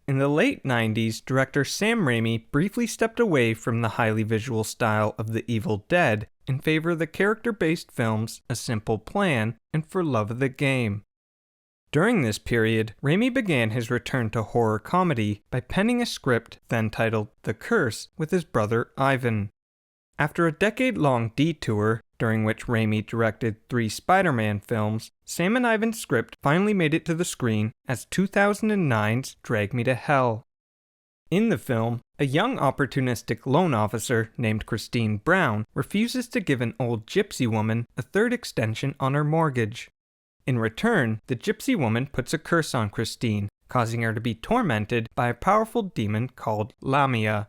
In the late 90s, director Sam Raimi briefly stepped away from the highly visual style of The Evil Dead in favor of the character-based films A Simple Plan and For Love of the Game. During this period, Raimi began his return to horror comedy by penning a script then titled The Curse with his brother Ivan. After a decade-long detour, during which Raimi directed 3 Spider-Man films, Sam and Ivan's script finally made it to the screen as 2009's Drag Me to Hell. In the film, a young opportunistic loan officer named Christine Brown refuses to give an old gypsy woman a 3rd extension on her mortgage. In return, the gypsy woman puts a curse on Christine, causing her to be tormented by a powerful demon called Lamia.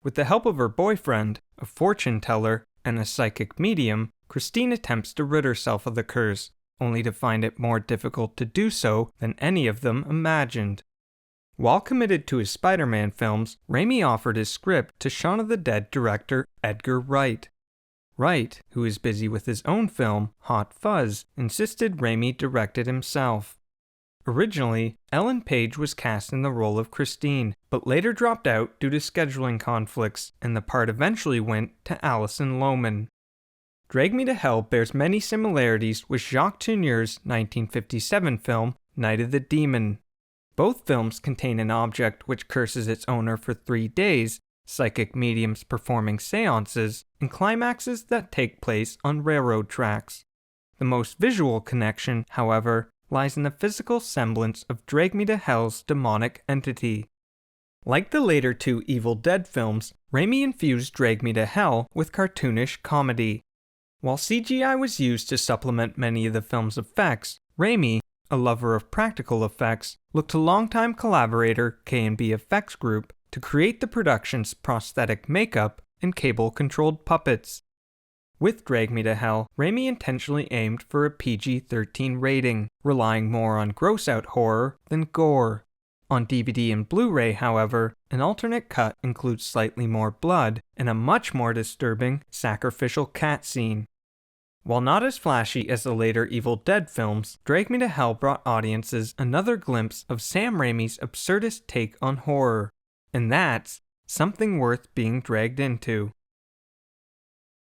With the help of her boyfriend, a fortune teller, and a psychic medium, Christine attempts to rid herself of the curse, only to find it more difficult to do so than any of them imagined. While committed to his Spider-Man films, Raimi offered his script to Shaun of the Dead director Edgar Wright. Wright, who is busy with his own film, Hot Fuzz, insisted Raimi direct it himself. Originally, Ellen Page was cast in the role of Christine, but later dropped out due to scheduling conflicts, and the part eventually went to Alison Lohman. Drag Me to Hell bears many similarities with Jacques Tourneur's 1957 film, Night of the Demon. Both films contain an object which curses its owner for 3 days, psychic mediums performing seances, and climaxes that take place on railroad tracks. The most visual connection, however, lies in the physical semblance of Drag Me to Hell's demonic entity. Like the later 2 Evil Dead films, Raimi infused Drag Me to Hell with cartoonish comedy. While CGI was used to supplement many of the film's effects, Raimi, a lover of practical effects, looked to longtime collaborator K&B Effects Group to create the production's prosthetic makeup and cable-controlled puppets. With Drag Me to Hell, Raimi intentionally aimed for a PG-13 rating, relying more on gross-out horror than gore. On DVD and Blu-ray, however, an alternate cut includes slightly more blood and a much more disturbing sacrificial cat scene. While not as flashy as the later Evil Dead films, Drag Me to Hell brought audiences another glimpse of Sam Raimi's absurdist take on horror. And that's something worth being dragged into.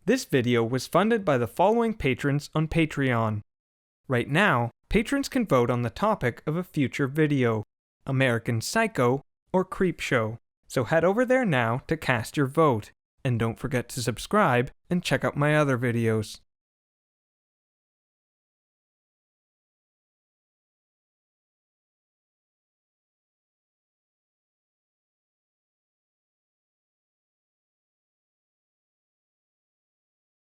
This video was funded by the following patrons on Patreon. Right now, patrons can vote on the topic of a future video, American Psycho or Creepshow. So head over there now to cast your vote. And don't forget to subscribe and check out my other videos.